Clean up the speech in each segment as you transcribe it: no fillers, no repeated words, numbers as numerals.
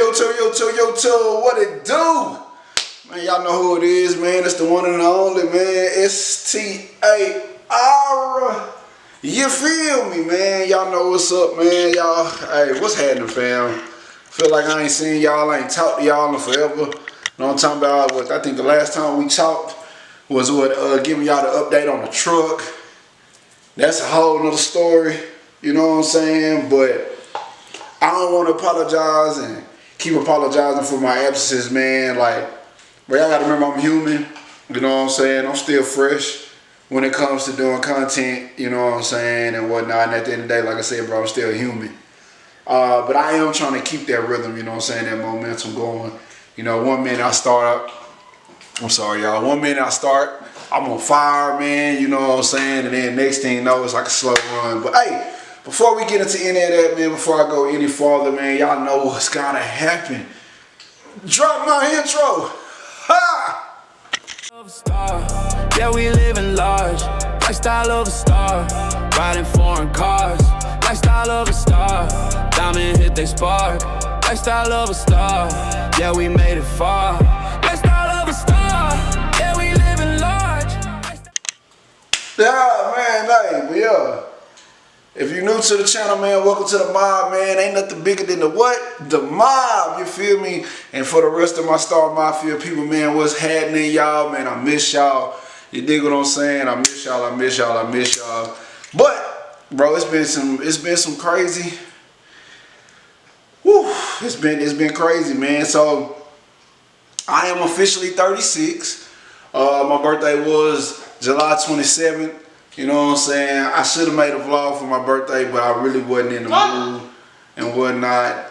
Yo, what it do? Man, y'all know who it is, man. It's the one and only, man. STAR. You feel me, man? Y'all know what's up, man. Y'all, hey, what's happening, fam? Feel like I ain't seen y'all, I ain't talked to y'all in forever. You know what I'm talking about? I think the last time we talked was giving y'all the update on the truck. That's a whole nother story, you know what I'm saying? But I don't want to apologize and keep apologizing for my absences, man. Like, but y'all gotta remember I'm human, you know what I'm saying? I'm still fresh when it comes to doing content, you know what I'm saying, and whatnot. And at the end of the day, like I said, bro, I'm still human. But I am trying to keep that rhythm, you know what I'm saying, that momentum going. You know, 1 minute I start, I'm sorry, y'all. 1 minute I start, I'm on fire, man, you know what I'm saying? And then next thing you know, it's like a slow run. But hey, before we get into any of that, man, before I go any farther, man, y'all know what's gotta happen. Drop my intro. Ha! Yeah, we living large. Lifestyle of a star. Riding foreign cars. Lifestyle of a star. Diamond hit they spark. Lifestyle of a star. Yeah, we made it far. Lifestyle of a star. Yeah, we living large. Yeah, man, hey, yeah. If you're new to the channel, man, welcome to the mob, man. Ain't nothing bigger than the what? The mob, you feel me? And for the rest of my Star Mafia people, man, what's happening, y'all? Man, I miss y'all. You dig what I'm saying? I miss y'all, I miss y'all, I miss y'all. But, bro, it's been some crazy. Whew, it's been crazy, man. So, I am officially 36. My birthday was July 27th. You know what I'm saying? I should have made a vlog for my birthday, but I really wasn't in the mood and whatnot.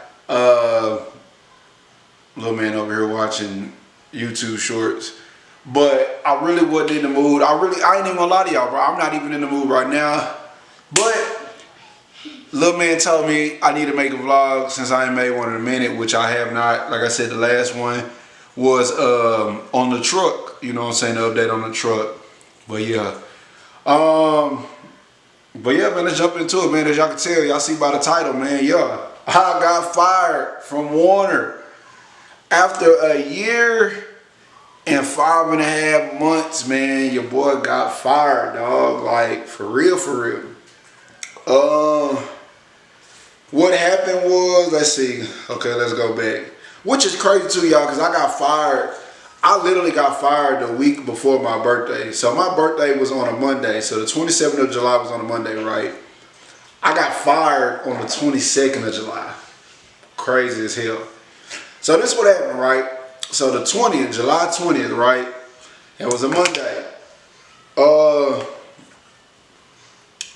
Little man over here watching YouTube shorts. But I really wasn't in the mood. I ain't even gonna lie to y'all, bro. I'm not even in the mood right now. But little man told me I need to make a vlog since I ain't made one in a minute, which I have not. Like I said, the last one was on the truck. You know what I'm saying? The update on the truck. But yeah. But yeah, man, let's jump into it, man. As y'all can tell, y'all see by the title, man, yeah. I got fired from Warner after a year and 5.5 months, man. Your boy got fired, dog. Like, for real, for real. What happened was, let's see. Okay, let's go back. Which is crazy too, y'all, because I got fired. I literally got fired the week before my birthday. So my birthday was on a Monday. So the 27th of July was on a Monday, right? I got fired on the 22nd of July. Crazy as hell. So this is what happened, right? So the 20th, July 20th, right? It was a Monday.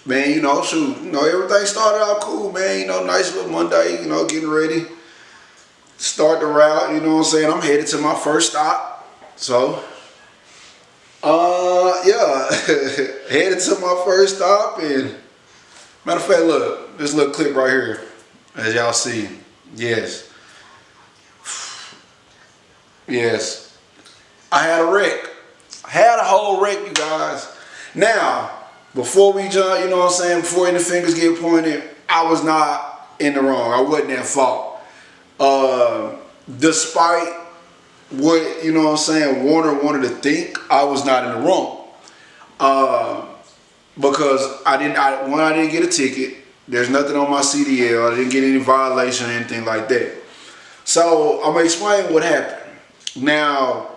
Man, you know, shoot, you know, everything started out cool, man. You know, nice little Monday, you know, getting ready. Start the route, you know what I'm saying? I'm headed to my first stop. So, yeah, headed to my first stop, and matter of fact, look, this little clip right here, as y'all see, yes, I had a wreck. I had a whole wreck, you guys. Now, before we jump, you know what I'm saying, before any fingers get pointed, I was not in the wrong. I wasn't at fault. Despite what, you know what I'm saying, Warner wanted to think, I was not in the wrong. Because I didn't get a ticket. There's nothing on my CDL. I didn't get any violation or anything like that. So I'm gonna explain what happened. Now,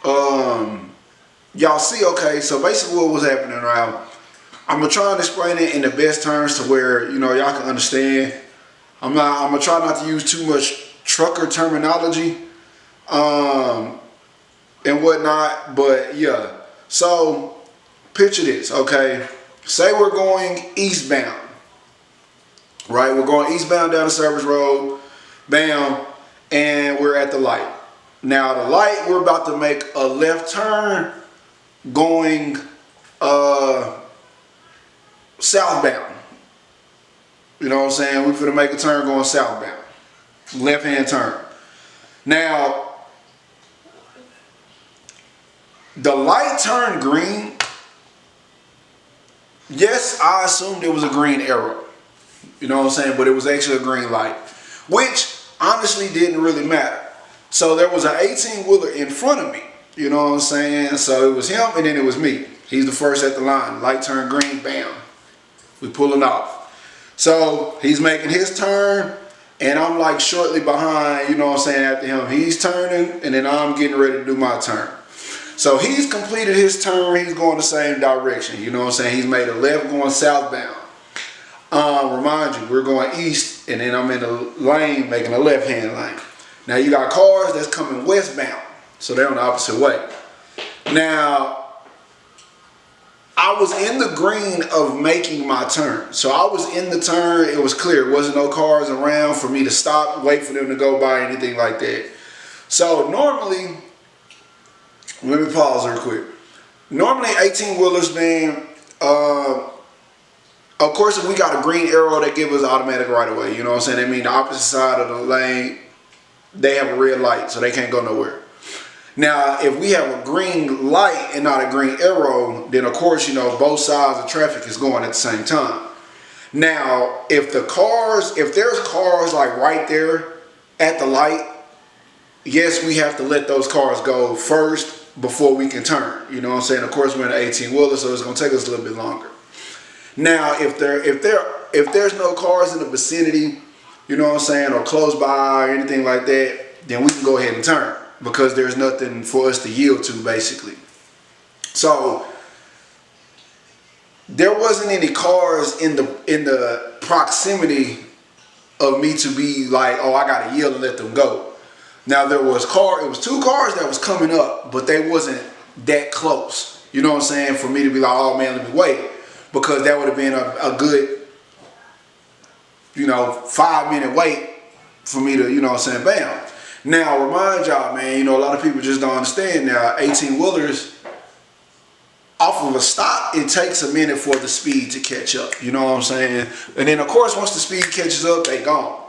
y'all see, okay, so basically what was happening around, I'm gonna try and explain it in the best terms to where, you know, y'all can understand. I'm gonna try not to use too much trucker terminology and whatnot, but yeah. So picture this, okay? Say we're going eastbound, right? We're going eastbound down the service road, bam, and we're at the light. Now the light, we're about to make a left turn going southbound. You know what I'm saying? We're finna make a turn going southbound. Left hand turn. Now, the light turned green. Yes, I assumed it was a green arrow. You know what I'm saying? But it was actually a green light. Which, honestly, honestly didn't really matter. So there was an 18-wheeler in front of me. You know what I'm saying? So it was him and then it was me. He's the first at the line. Light turned green, bam. We pulling off. So he's making his turn and I'm like shortly behind, you know what I'm saying, after him. He's turning and then I'm getting ready to do my turn. So he's completed his turn, he's going the same direction. You know what I'm saying? He's made a left going southbound. Remind you, we're going east and then I'm in the lane making a left-hand lane. Now you got cars that's coming westbound. So they're on the opposite way. Now, I was in the green of making my turn. So I was in the turn, it was clear. There wasn't no cars around for me to stop, wait for them to go by, anything like that. So normally, let me pause real quick. Normally 18-wheelers, man, of course if we got a green arrow, they give us automatic right away. You know what I'm saying? That means the opposite side of the lane, they have a red light, so they can't go nowhere. Now, if we have a green light and not a green arrow, then of course, you know, both sides of traffic is going at the same time. Now, if there's cars like right there at the light, yes, we have to let those cars go first before we can turn. You know what I'm saying? Of course, we're in an 18-wheeler, so it's going to take us a little bit longer. Now, if there's no cars in the vicinity, you know what I'm saying, or close by or anything like that, then we can go ahead and turn, because there's nothing for us to yield to, basically. So there wasn't any cars in the proximity of me to be like, oh, I gotta yield and let them go. Now it was two cars that was coming up, but they wasn't that close. You know what I'm saying? For me to be like, oh man, let me wait, because that would have been a good, 5-minute wait for me to, you know what I'm saying, bam. Now, remind y'all, man, a lot of people just don't understand now, 18-wheelers, off of a stop, it takes a minute for the speed to catch up. You know what I'm saying? And then, of course, once the speed catches up, they gone.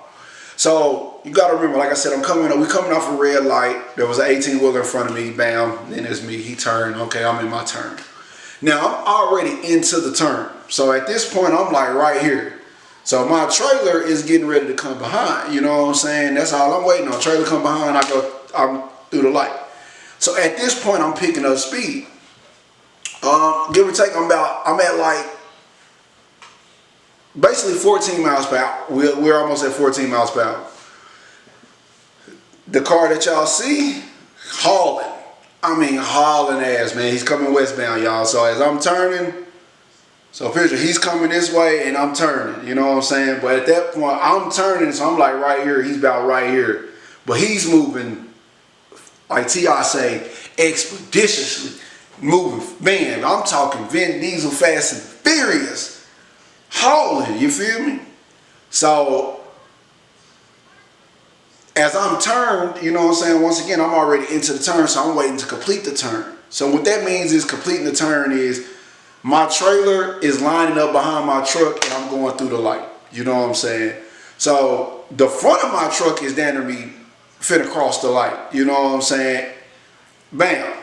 So, you got to remember, like I said, we coming off a red light. There was an 18-wheeler in front of me, bam, then there's me, he turned, okay, I'm in my turn. Now, I'm already into the turn. So, at this point, I'm like right here. So my trailer is getting ready to come behind, you know what I'm saying? That's all I'm waiting on. Trailer come behind, I'm through the light. So at this point, I'm picking up speed. Give or take, I'm at like basically 14 miles per hour. We're almost at 14 miles per hour. The car that y'all see, hauling. I mean hauling ass, man. He's coming westbound, y'all. So as I'm turning, so picture, he's coming this way and I'm turning, you know what I'm saying? But at that point, I'm turning, so I'm like right here, he's about right here. But he's moving, like T.I. say, expeditiously moving. Man, I'm talking Vin Diesel Fast and Furious. Hauling, you feel me? So, as I'm turned, you know what I'm saying, once again, I'm already into the turn, so I'm waiting to complete the turn. So what that means is completing the turn is, my trailer is lining up behind my truck and I'm going through the light. You know what I'm saying? So the front of my truck is down to me finna cross the light. You know what I'm saying? Bam.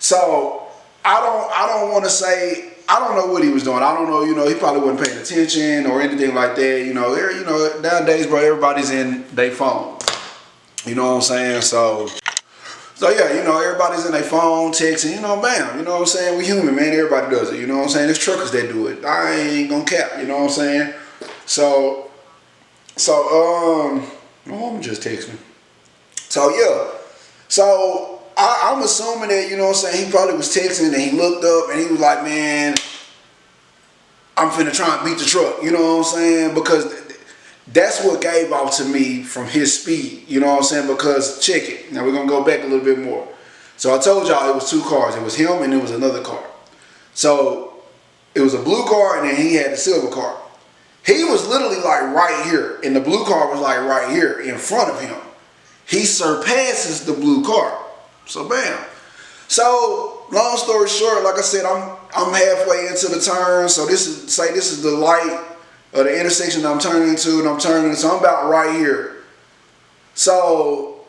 So I don't want to say, I don't know what he was doing. I don't know, he probably wasn't paying attention or anything like that. Nowadays, bro, everybody's in their phone. You know what I'm saying? So yeah, everybody's in their phone, texting, bam, you know what I'm saying? We human, man, everybody does it, you know what I'm saying? There's truckers that do it. I ain't gonna cap, you know what I'm saying? So, I'm just texting. So, yeah. So, I'm assuming that, you know what I'm saying, he probably was texting and he looked up and he was like, man, I'm finna try and beat the truck, you know what I'm saying? Because that's what gave out to me from his speed, you know what I'm saying? Because, check it. Now, we're going to go back a little bit more. So, I told y'all it was two cars. It was him and it was another car. So, it was a blue car and then he had the silver car. He was literally like right here. And the blue car was like right here in front of him. He surpasses the blue car. So, bam. So, long story short, like I said, I'm halfway into the turn. So, this is the light of the intersection that I'm turning into, and so I'm about right here. So,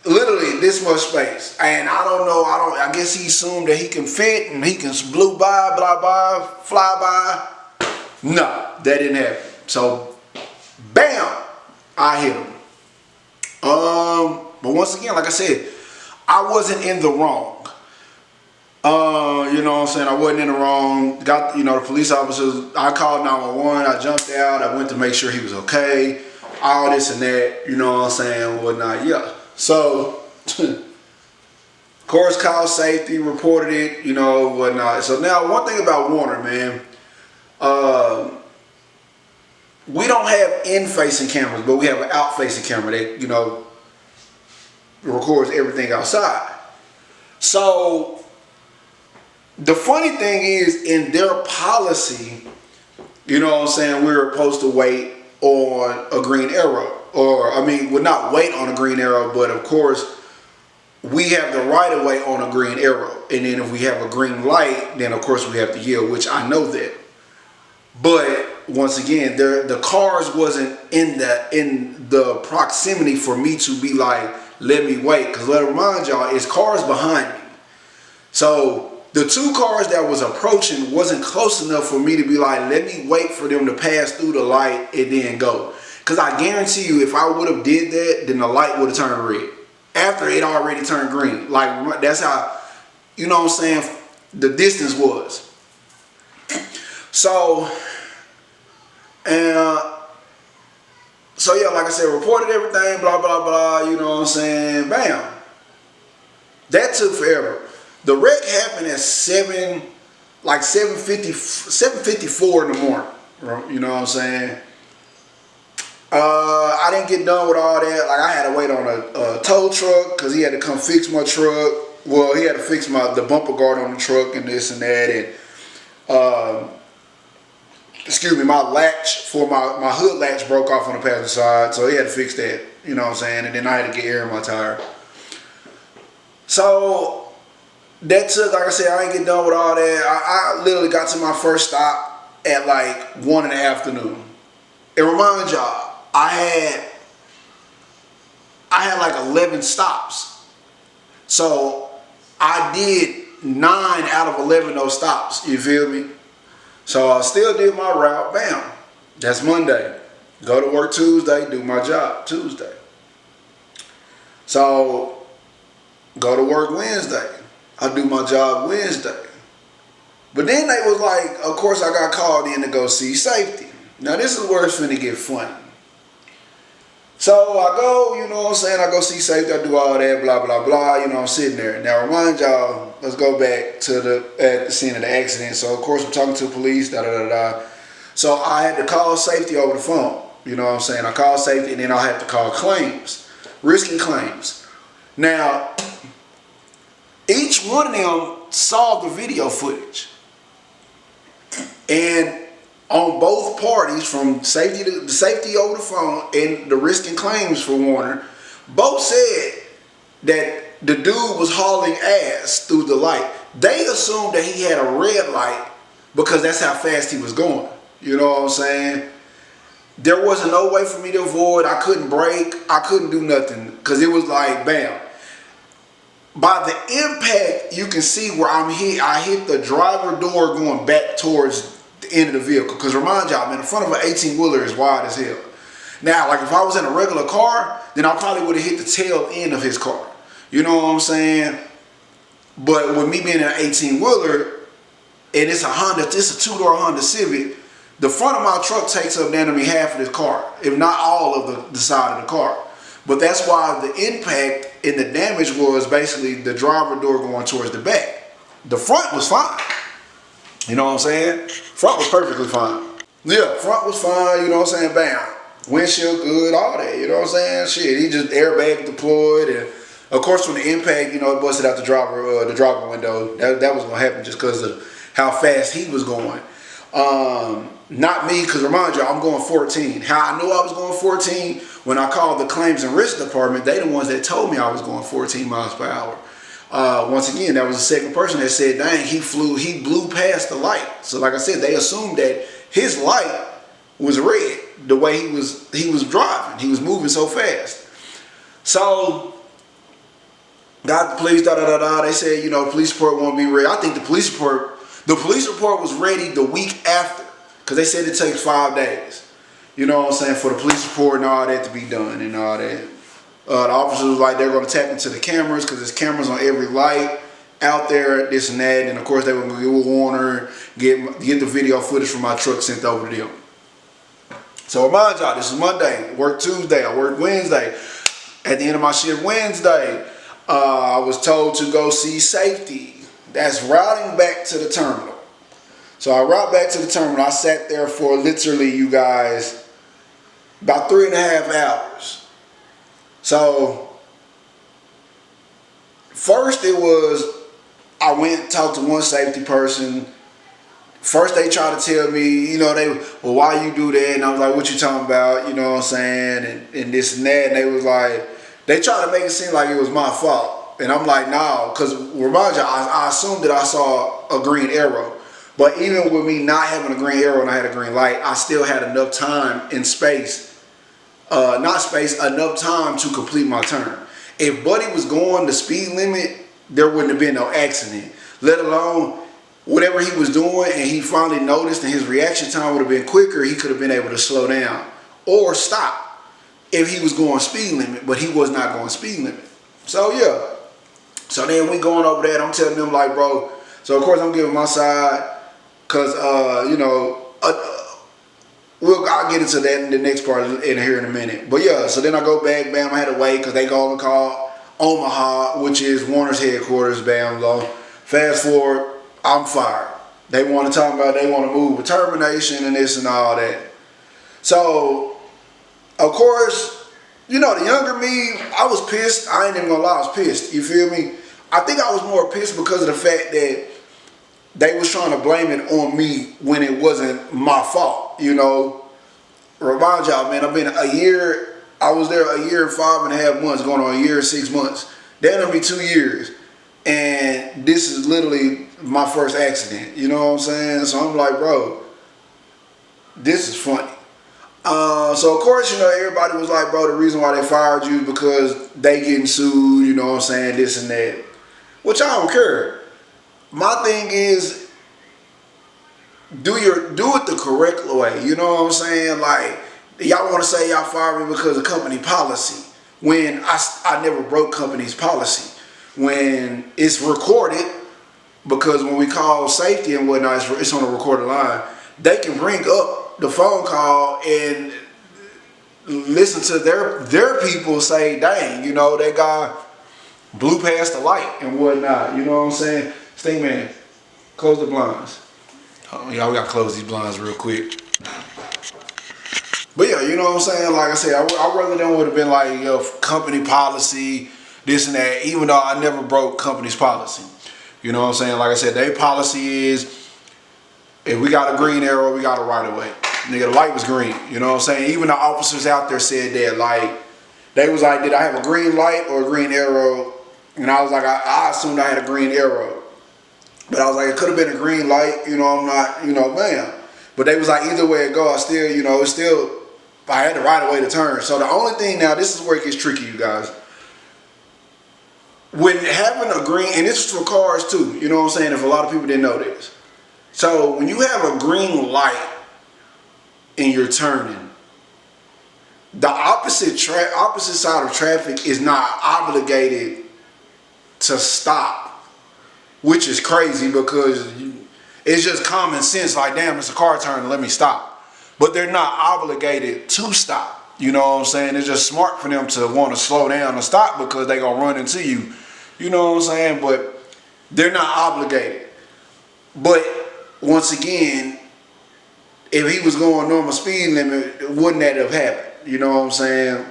literally this much space, and I guess he assumed that he can fit and he can blew by, blah, blah, fly by. No, that didn't happen. So, I hit him. But once again, like I said, I wasn't in the wrong. You know what I'm saying? I wasn't in the wrong. Got, you know, the police officers, I called 911, I jumped out, I went to make sure he was okay, all this and that, you know what I'm saying, whatnot, yeah. So, of course, called safety, reported it, you know, whatnot. So now, one thing about Warner, man, we don't have in-facing cameras, but we have an out-facing camera that, you know, records everything outside. So, the funny thing is, in their policy, you know what I'm saying, we're supposed to wait on a green arrow. Or, I mean, we're not wait on a green arrow, but of course, we have the right of way on a green arrow. And then if we have a green light, then of course we have to yield, which I know that. But once again, the cars wasn't in the proximity for me to be like, let me wait. Because let me remind y'all, it's cars behind me. So the two cars that was approaching wasn't close enough for me to be like, let me wait for them to pass through the light and then go. Because I guarantee you, if I would have did that, then the light would have turned red. After it already turned green. Like, that's how, you know what I'm saying, the distance was. So, and, so yeah, like I said, reported everything, blah, blah, blah, you know what I'm saying, bam. That took forever. The wreck happened at 7:54 in the morning. You know what I'm saying? I didn't get done with all that. Like, I had to wait on a tow truck because he had to come fix my truck. Well, he had to fix the bumper guard on the truck and this and that. And excuse me, my latch for my hood latch broke off on the passenger side, so he had to fix that. You know what I'm saying? And then I had to get air in my tire. So that took, like I said, I ain't get done with all that. I literally got to my first stop at like 1 in the afternoon. And remind y'all, I had like 11 stops. So I did 9 out of 11 of those stops. You feel me? So I still did my route. Bam. That's Monday. Go to work Tuesday, do my job Tuesday. So go to work Wednesday. I do my job Wednesday. But then they was like, of course I got called in to go see safety. Now this is where it's finna get funny. So I go, you know what I'm saying, I go see safety, I do all that, blah, blah, blah, you know, I'm sitting there. Now remind y'all, let's go back to the scene of the accident. So of course I'm talking to the police, da, da, da, da. So I had to call safety over the phone. You know what I'm saying? I called safety and then I had to call claims, risking claims. Now, each one of them saw the video footage. And on both parties, from safety to the safety over the phone and the risk and claims for Warner, both said that the dude was hauling ass through the light. They assumed that he had a red light because that's how fast he was going. You know what I'm saying? There wasn't no way for me to avoid. I couldn't brake. I couldn't do nothing because it was like bam. By the impact, you can see where I hit the driver door going back towards the end of the vehicle. Because remind y'all, man, the front of an 18-wheeler is wide as hell. Now, like if I was in a regular car, then I probably would have hit the tail end of his car. You know what I'm saying? But with me being an 18-wheeler, and it's a Honda, it's a two-door Honda Civic, the front of my truck takes up down to me half of this car, if not all of the side of the car. But that's why the impact and the damage was basically the driver door going towards the back. The front was fine. You know what I'm saying? Front was perfectly fine. Yeah, front was fine, you know what I'm saying? Bam. Windshield good, all that, you know what I'm saying? Shit, he just airbag deployed, and of course from the impact, you know, it busted out the driver window. That was gonna happen just because of how fast he was going. Not me, because remind you, I'm going 14. How I knew I was going 14, when I called the claims and risk department, they the ones that told me I was going 14 miles per hour. Once again, that was the second person that said, dang, he blew past the light. So like I said, they assumed that his light was red the way he was driving. He was moving so fast. So got the police, they said, you know, the police report won't be ready. I think the police report was ready the week after, because they said it takes 5 days. you know what I'm saying, for the police report and all that to be done and all that. The officers was like, they're going to tap into the cameras because there's cameras on every light out there, this and that. And of course, they were going to give a Warner, get the video footage from my truck sent over to them. So remind y'all, this is Monday. Work Tuesday. I work Wednesday. At the end of my shift Wednesday, I was told to go see safety. That's routing back to the terminal. So I route back to the terminal. I sat there for literally, you guys, about 3.5 hours. So first it was, I went and talked to one safety person. First they tried to tell me, well, why you do that? And I was like, what you talking about? You know what I'm saying? And this and that. And they was like, they tried to make it seem like it was my fault. And I'm like, no, because remind you, I assumed that I saw a green arrow. But even with me not having a green arrow and I had a green light, I still had enough time and space, enough time to complete my turn. If Buddy was going the speed limit, there wouldn't have been no accident, let alone whatever he was doing, and he finally noticed and his reaction time would have been quicker. He could have been able to slow down or stop if he was going speed limit, but he was not going speed limit. So yeah, so then we going over there and I'm telling them like, bro, so of course I'm giving my side because I'll get into that in the next part in here in a minute. But yeah, so then I go back, bam, I had to wait because they go and call Omaha, which is Warner's headquarters, bam, low. Fast forward, I'm fired. They want to talk about, they want to move with termination and this and all that. So, of course, the younger me, I was pissed. I ain't even gonna lie, I was pissed. You feel me? I think I was more pissed because of the fact that they was trying to blame it on me when it wasn't my fault, Remind y'all, man, I've been a year, I was there a year and 5.5 months, going on a year and 6 months. That'll be 2 years. And this is literally my first accident, you know what I'm saying? So I'm like, bro, this is funny. So of course, everybody was like, bro, the reason why they fired you is because they getting sued, you know what I'm saying, this and that. Which I don't care. My thing is, do it the correct way, you know what I'm saying? Like, y'all want to say y'all fired me because of company policy, when I never broke company's policy. When it's recorded, because when we call safety and whatnot, it's on a recorded line, they can bring up the phone call and listen to their people say, dang, that guy blew past the light and whatnot, you know what I'm saying? Stingman, close the blinds. Oh, y'all, we gotta close these blinds real quick. But yeah, you know what I'm saying? Like I said, I rather than would have been like, company policy, this and that, even though I never broke company's policy. You know what I'm saying? Like I said, their policy is, if we got a green arrow, we got a right of way. Nigga, the light was green. You know what I'm saying? Even the officers out there said that, like, they was like, did I have a green light or a green arrow? And I was like, I assumed I had a green arrow. But I was like, it could have been a green light, I'm not, bam. But they was like, either way it go, I still, it's still, I had the right of way to turn. So the only thing now, this is where it gets tricky, you guys. When having a green, and this is for cars too, you know what I'm saying, if a lot of people didn't know this. So when you have a green light and you're turning, the opposite side of traffic is not obligated to stop, which is crazy because it's just common sense, like, damn, it's a car turning, let me stop. But they're not obligated to stop. You know what I'm saying? It's just smart for them to want to slow down and stop because they're going to run into you. You know what I'm saying? But they're not obligated. But once again, if he was going normal speed limit, wouldn't that have happened? You know what I'm saying?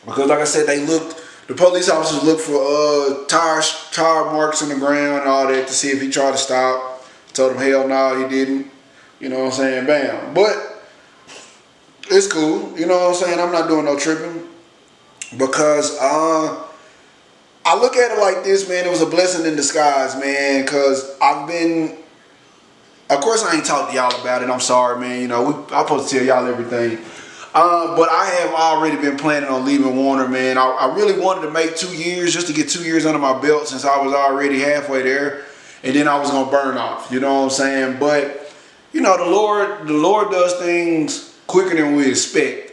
Because like I said, the police officers looked for tire marks in the ground and all that to see if he tried to stop. Told him, hell no, he didn't. You know what I'm saying? Bam. But it's cool, you know what I'm saying? I'm not doing no tripping because I look at it like this, man. It was a blessing in disguise, man, because of course I ain't talked to y'all about it. I'm sorry, man. I'm supposed to tell y'all everything. But I have already been planning on leaving Warner, man. I really wanted to make 2 years, just to get 2 years under my belt since I was already halfway there. And then I was going to burn off, you know what I'm saying? But, the Lord does things quicker than we expect.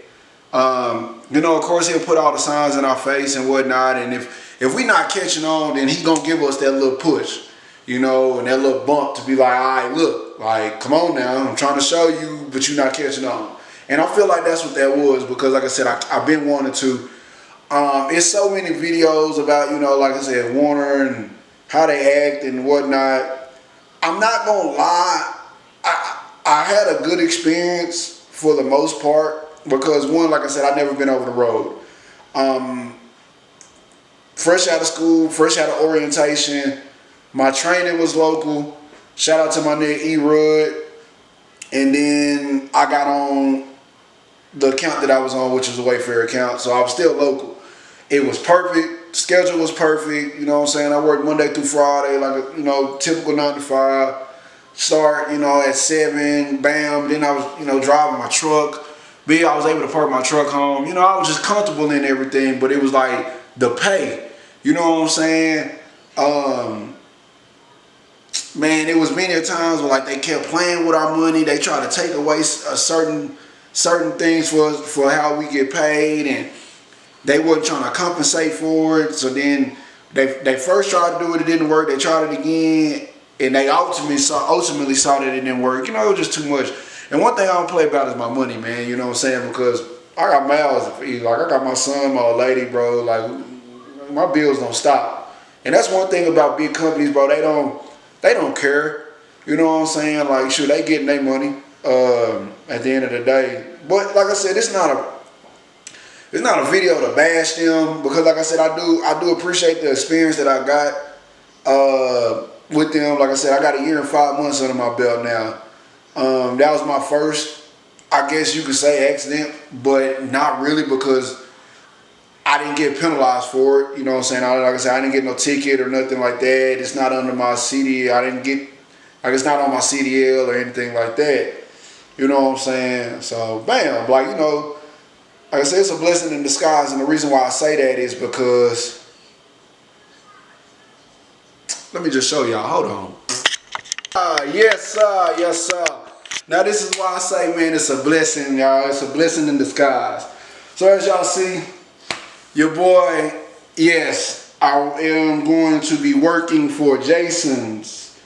You know, of course, he'll put all the signs in our face and whatnot, and if we not catching on, then he gonna give us that little push, you know, and that little bump to be like, all right, look, like, come on now, I'm trying to show you, but you're not catching on. And I feel like that's what that was, because like I said, I've been wanting to. It's so many videos about, you know, like I said, Warner and how they act and whatnot. I'm not gonna lie, I had a good experience for the most part, because one, like I said, I've never been over the road. Fresh out of school, fresh out of orientation, my training was local. Shout out to my nigga E-Rud. And then I got on the account that I was on, which was a Wayfair account, so I was still local. It was perfect. Schedule was perfect. You know what I'm saying? I worked Monday through Friday, like a, you know, typical 9 to 5. Start, you know, at 7, bam. Then I was, you know, driving my truck. B, I was able to park my truck home. You know, I was just comfortable in everything, but it was like the pay. You know what I'm saying? Man, it was many times where like they kept playing with our money. They tried to take away certain things for how we get paid, and they wasn't trying to compensate for it. So then they first tried to do it, it didn't work. They tried it again, and they ultimately saw that it didn't work. You know, it was just too much. And one thing I don't play about is my money, man. You know what I'm saying? Because I got mouths to feed. Like, I got my son, my old lady, bro. Like, my bills don't stop. And that's one thing about big companies, bro. They don't care. You know what I'm saying? Like, shoot, they getting their money at the end of the day. But like I said, it's not a video to bash them, because like I said, I do appreciate the experience that I got with them. Like I said, I got a year and 5 months under my belt now. That was my first, I guess you could say, accident, but not really, because I didn't get penalized for it. You know what I'm saying? Like I said, I didn't get no ticket or nothing like that. It's not under my CD. It's not on my CDL or anything like that. You know what I'm saying? So, bam, like, you know, like I said, it's a blessing in disguise, and the reason why I say that is because, let me just show y'all. Hold on. Yes, sir. Yes, sir. Now, this is why I say, man, it's a blessing, y'all. It's a blessing in disguise. So, as y'all see, your boy, yes, I am going to be working for Jason's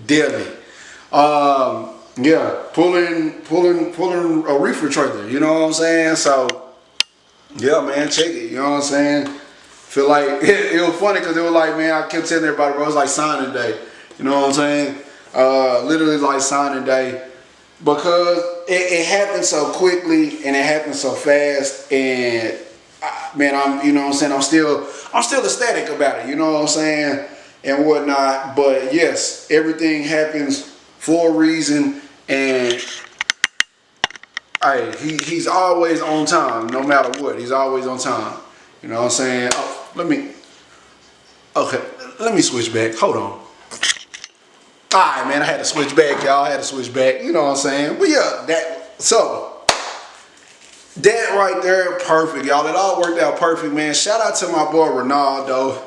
Deli. Yeah, pulling a reefer trailer. You know what I'm saying? So, yeah, man, check it. You know what I'm saying? Feel like it was funny, because it was like, man, I kept telling everybody, bro, it was like signing day. You know what I'm saying? Literally like signing day, because it happened so quickly and it happened so fast, and man, you know what I'm saying, I'm still ecstatic about it. You know what I'm saying, and whatnot. But yes, everything happens for a reason, and hey, he's always on time, no matter what. He's always on time. You know what I'm saying? Oh, let me switch back. Hold on. Alright, man, I had to switch back, y'all. I had to switch back. You know what I'm saying? But yeah, that right there, perfect, y'all. It all worked out perfect, man. Shout out to my boy Ronaldo.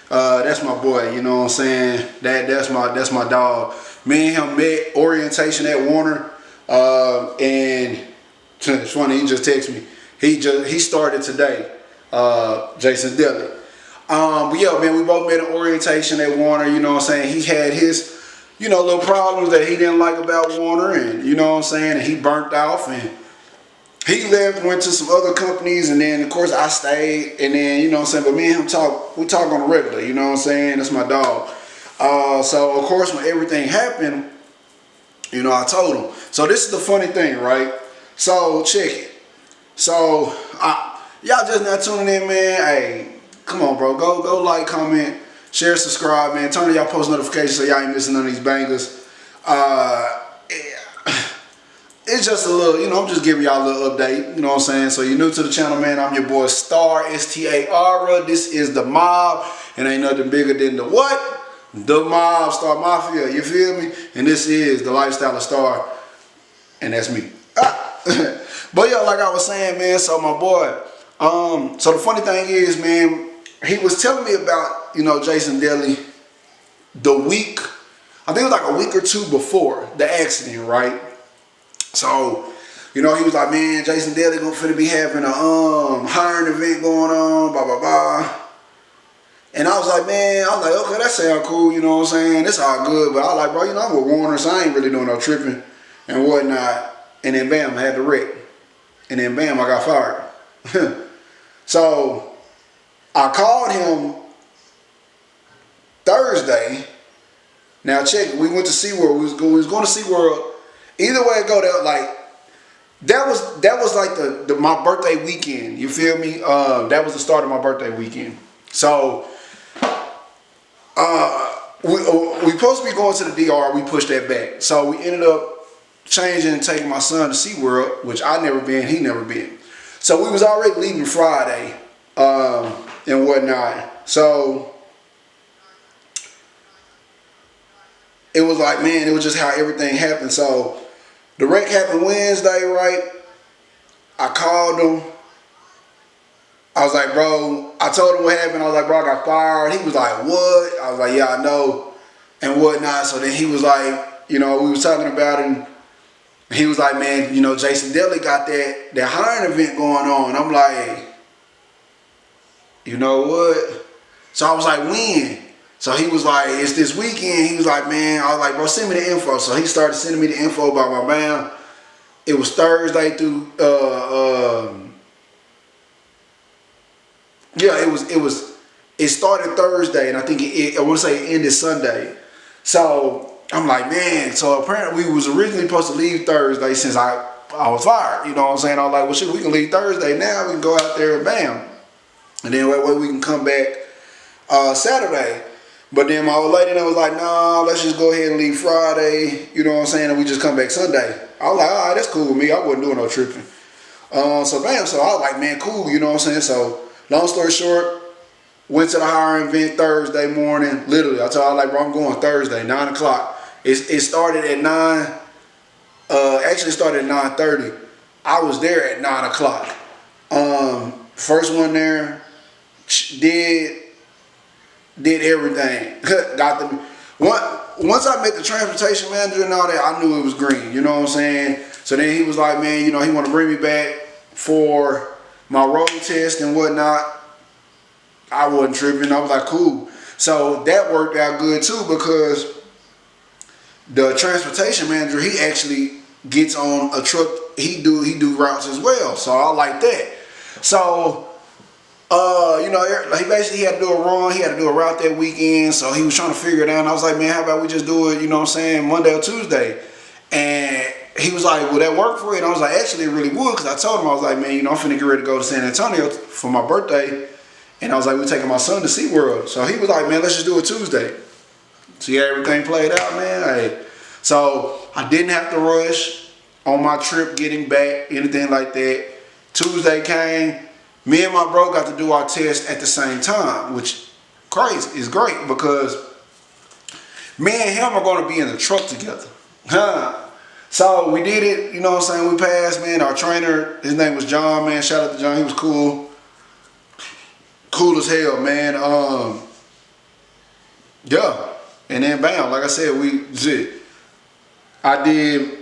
That's my boy. You know what I'm saying? That's my dog. Me and him met orientation at Warner, and it's funny. He just texted me. He started today. Jason's Deli. But yeah, man, we both met in orientation at Warner. You know what I'm saying? He had his, you know, little problems that he didn't like about Warner, and you know what I'm saying, and he burnt off, and he left, went to some other companies, and then of course I stayed, and then, you know what I'm saying, but me and him we talk on a regular, you know what I'm saying, that's my dog. So of course when everything happened, you know, I told him. So this is the funny thing, right? So check it. So y'all just not tuning in, man. Hey, come on, bro, go like, comment, share, subscribe, man. Turn on y'all post notifications so y'all ain't missing none of these bangers. It's just a little, you know, I'm just giving y'all a little update, you know what I'm saying? So you're new to the channel, man. I'm your boy Star, S-T-A-R. This is the mob, and ain't nothing bigger than the what? The mob, Star Mafia, you feel me? And this is the Lifestyle of Star, and that's me. But yeah, like I was saying, man, so my boy, so the funny thing is, man, he was telling me about, you know, Jason Deli the week, I think it was like a week or two before the accident, right? So, You know, he was like, man, Jason Daly gonna finna be having a hiring event going on, blah blah blah. And I was like, man, I was like, okay, that sound cool, you know what I'm saying? It's all good, but I was like, bro, you know, I'm with Warner, so I ain't really doing no tripping and whatnot. And then bam, I had the wreck. And then bam, I got fired. So I called him Thursday. Now check, we went to SeaWorld. We was going to SeaWorld. Either way it go, that was like my birthday weekend. You feel me? That was the start of my birthday weekend. So we supposed to be going to the DR. We pushed that back. So we ended up changing and taking my son to SeaWorld, which I never been, he never been. So we was already leaving Friday and whatnot. So it was like, man, it was just how everything happened. So the wreck happened Wednesday, right? I called him. I was like, bro, I told him what happened. I was like, bro, I got fired. He was like, what? I was like, yeah, I know, and whatnot. So then he was like, you know, we was talking about it, and he was like, man, you know, Jason Daly got that hiring event going on. I'm like, you know what? So I was like, when? So he was like, it's this weekend. He was like, man, I was like, bro, send me the info. So he started sending me the info about my band. It was Thursday through, yeah, it started Thursday, and I think I want to say it ended Sunday. So I'm like, man, so apparently we was originally supposed to leave Thursday since I was fired. You know what I'm saying? I was like, well, shit, we can leave Thursday now. We can go out there and bam. And then that way we can come back Saturday. But then my old lady was like, nah, let's just go ahead and leave Friday. You know what I'm saying? And we just come back Sunday. I was like, all right, that's cool with me. I wasn't doing no tripping. So bam, so I was like, man, cool. You know what I'm saying? So long story short, went to the hiring event Thursday morning. Literally, I told her, like, bro, I'm going Thursday, 9 o'clock. It started at 9. Actually started at 9:30. I was there at 9 o'clock. First one there, did everything. Got them. Once I met the transportation manager and all that, I knew it was green. You know what I'm saying? So then he was like, man, you know, he want to bring me back for my road test and whatnot. I wasn't tripping. I was like, cool. So that worked out good too, because the transportation manager, he actually gets on a truck. He do routes as well. So I like that. So you know, he basically had to do a run. He had to do a route that weekend. So he was trying to figure it out. And I was like, man, how about we just do it, you know what I'm saying, Monday or Tuesday? And he was like, will that work for you? And I was like, actually, it really would. Because I told him, I was like, man, you know, I'm finna get ready to go to San Antonio for my birthday. And I was like, we're taking my son to SeaWorld. So he was like, man, let's just do it Tuesday. So yeah, everything played out, man. Hey. So I didn't have to rush on my trip getting back, anything like that. Tuesday came. Me and my bro got to do our test at the same time, which crazy is great, because me and him are going to be in the truck together. So we did it, you know what I'm saying? We passed, man. Our trainer, his name was John, man. Shout out to John. He was cool. Cool as hell, man. Yeah. And then bam, like I said, I did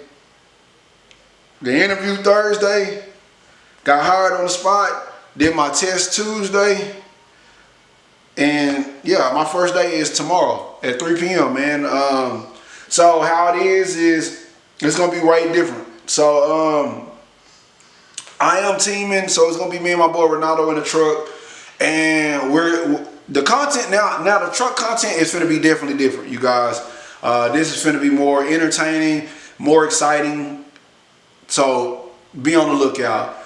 the interview Thursday, got hired on the spot, did my test Tuesday, and yeah, my first day is tomorrow at 3 p.m., man. So how it is it's gonna be way different. So I am teaming, so it's gonna be me and my boy Ronaldo in the truck, and the content now the truck content is gonna be definitely different, you guys. This is gonna be more entertaining, more exciting. So be on the lookout.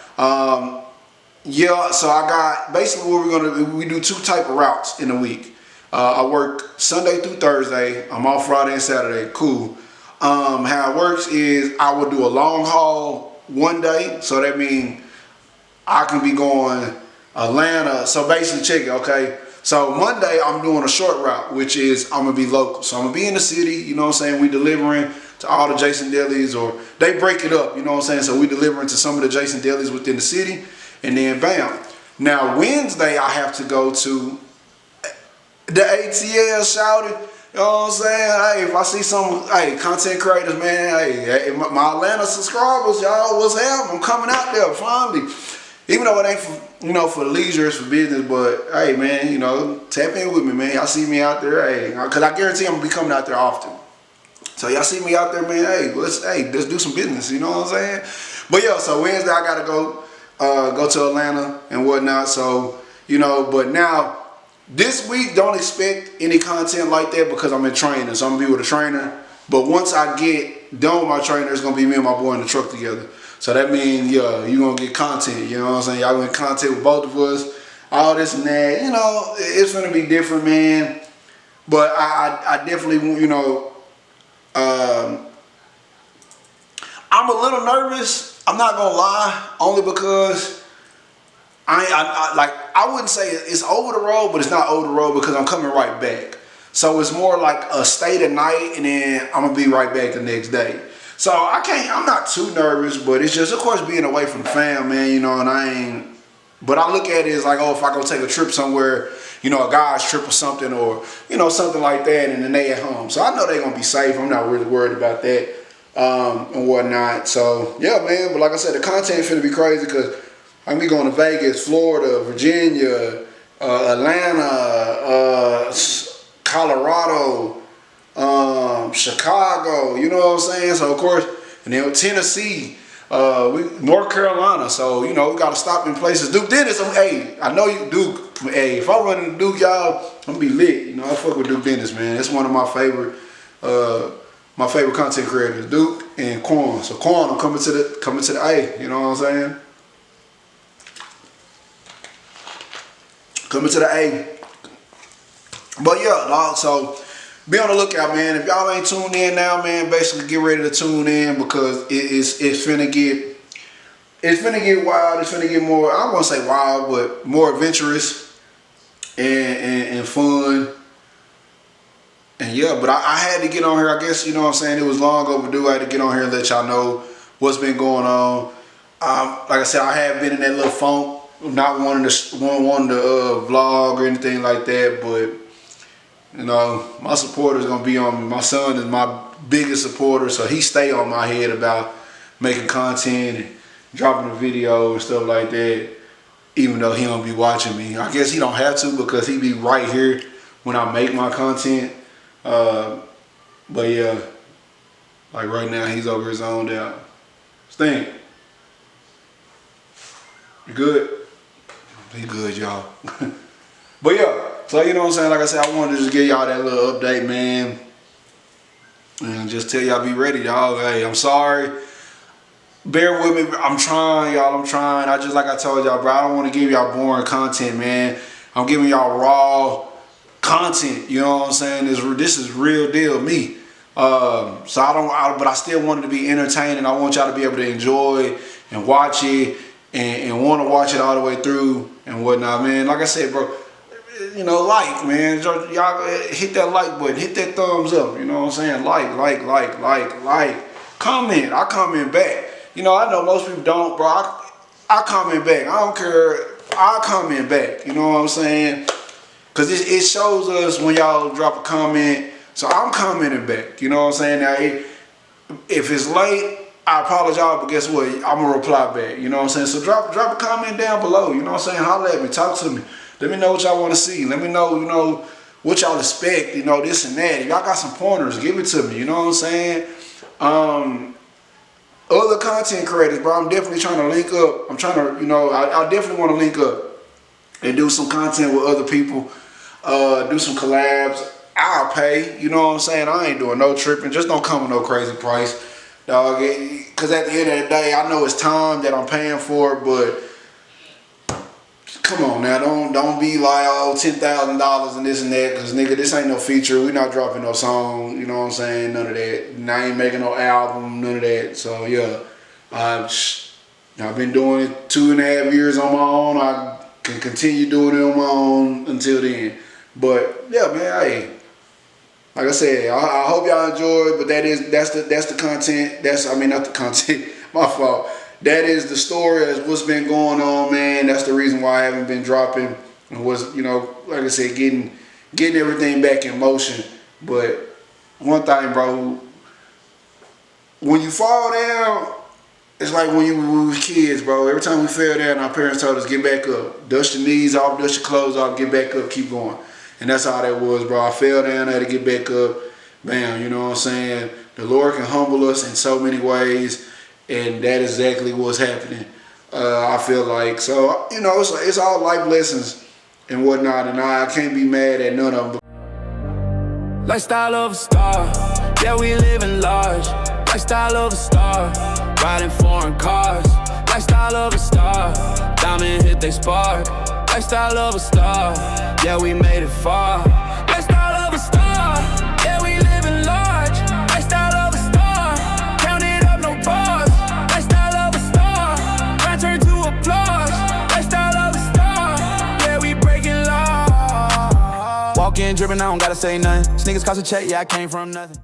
Yeah, so I got basically what we do 2 type of routes in a week. I work Sunday through Thursday. I'm off Friday and Saturday. Cool. How it works is I will do a long haul one day. So that means I can be going Atlanta. So basically, check it, okay? So Monday I'm doing a short route, which is I'm gonna be local. So I'm gonna be in the city, you know what I'm saying? We delivering to all the Jason Delis, or they break it up, you know what I'm saying? So we delivering to some of the Jason Delis within the city, and then bam. Now Wednesday I have to go to the ATL, shouted. You know what I'm saying? Hey, if I see some, hey, content creators, man, hey, my Atlanta subscribers, y'all, what's happening? I'm coming out there finally. Even though it ain't for, for leisure, it's for business, but hey, man, tap in with me, man. Y'all see me out there, hey, because I guarantee I'm gonna be coming out there often. So y'all see me out there, man. Hey, let's do some business. You know what I'm saying? But yeah, so Wednesday I gotta go to Atlanta and whatnot. So but now this week don't expect any content like that because I'm in training. So I'm gonna be with a trainer. But once I get done with my trainer, it's gonna be me and my boy in the truck together. So that means you gonna get content. You know what I'm saying? Y'all gonna get content with both of us. All this and that. It's gonna be different, man. But I definitely I'm a little nervous. I'm not gonna lie, only because I wouldn't say it's over the road, but it's not over the road because I'm coming right back. So it's more like a stay the night and then I'm gonna be right back the next day. So I'm not too nervous, but it's just, of course, being away from the fam, man, but I look at it as like, if I go take a trip somewhere, a guy's trip or something, or, something like that, and then they at home. So I know they're gonna be safe. I'm not really worried about that and whatnot. So, yeah, man, but like I said, the content finna be crazy because I'm gonna be going to Vegas, Florida, Virginia, Atlanta, Colorado, Chicago, you know what I'm saying? So, of course, and then Tennessee, North Carolina. So, we got to stop in places. Duke Dennis, I know you, Duke. Hey, if I run into Duke, y'all, I'm going to be lit. I fuck with Duke Dennis, man. It's one of my favorite content creators, Duke and Quan. So, Quan, I'm coming to the A, you know what I'm saying? Coming to the A. But yeah, dog, so be on the lookout, man. If y'all ain't tuned in now, man, basically get ready to tune in because it's finna get wild. It's finna get more, I won't say wild, but more adventurous and fun. And yeah, but I had to get on here. I guess, you know what I'm saying, it was long overdue. I had to get on here and let y'all know what's been going on. Like I said, I have been in that little funk, not wanting to vlog or anything like that, but my supporter's gonna be on me. My son is my biggest supporter, so he stay on my head about making content and dropping a video and stuff like that, even though he don't be watching me. I guess he don't have to because he be right here when I make my content. But yeah, like right now he's over his zoned out. Stink. You good? He good, y'all. But yeah. So, you know what I'm saying? Like I said, I wanted to just give y'all that little update, man. And just tell y'all be ready, dog. Hey, I'm sorry. Bear with me. I'm trying, y'all. I'm trying. Like I told y'all, bro, I don't want to give y'all boring content, man. I'm giving y'all raw content. You know what I'm saying? This is real deal me. But I still wanted to be entertaining. I want y'all to be able to enjoy and watch it and want to watch it all the way through and whatnot, man. Like I said, bro, like, man, y'all hit that like button, hit that thumbs up, you know what I'm saying? Like, comment, I comment back. I know most people don't, bro, I comment back, I don't care, I comment back, you know what I'm saying? Because it shows us when y'all drop a comment, so I'm commenting back, you know what I'm saying? Now, if it's late, I apologize, but guess what? I'm going to reply back, you know what I'm saying? So drop a comment down below, you know what I'm saying? Holler at me, talk to me. Let me know what y'all want to see. Let me know, what y'all expect, this and that. If y'all got some pointers, give it to me, you know what I'm saying? Other content creators, bro, I'm definitely trying to link up. I'm trying to, I definitely want to link up and do some content with other people, do some collabs. I'll pay, you know what I'm saying? I ain't doing no tripping. Just don't come with no crazy price, dog. Because at the end of the day, I know it's time that I'm paying for, but come on now, don't be like, $10,000 and this and that, because nigga, this ain't no feature. We not dropping no song, you know what I'm saying? None of that. And I ain't making no album, none of that. So yeah, I've been doing it 2.5 years on my own. I can continue doing it on my own until then. But yeah, man, hey, like I said, I hope y'all enjoyed. But that's the content. Not the content. My fault. That is the story of what's been going on, man. That's the reason why I haven't been dropping and was, like I said, getting everything back in motion But one thing, bro, when you fall down, it's like when we was kids, bro. Every time we fell down, our parents told us, get back up. Dust your knees off, dust your clothes off, get back up, keep going. And that's all that was, bro. I fell down, I had to get back up. Bam, you know what I'm saying? The Lord can humble us in so many ways, and that is exactly what's happening. I feel like. So, you know, it's all life lessons and whatnot, and I can't be mad at none of them. Lifestyle of a star, yeah, we living large. Lifestyle of a star, riding foreign cars. Lifestyle of a star, diamond hit they spark. Lifestyle of a star, yeah, we made it far. Lifestyle of a star, yeah, we living large. Lifestyle of a star, count it up, no pause. Lifestyle of a star, grind turn to applause. Lifestyle of a star, yeah, we breaking law. Walk in dripping, I don't gotta say nothing. Sneakers cost a check, yeah, I came from nothing.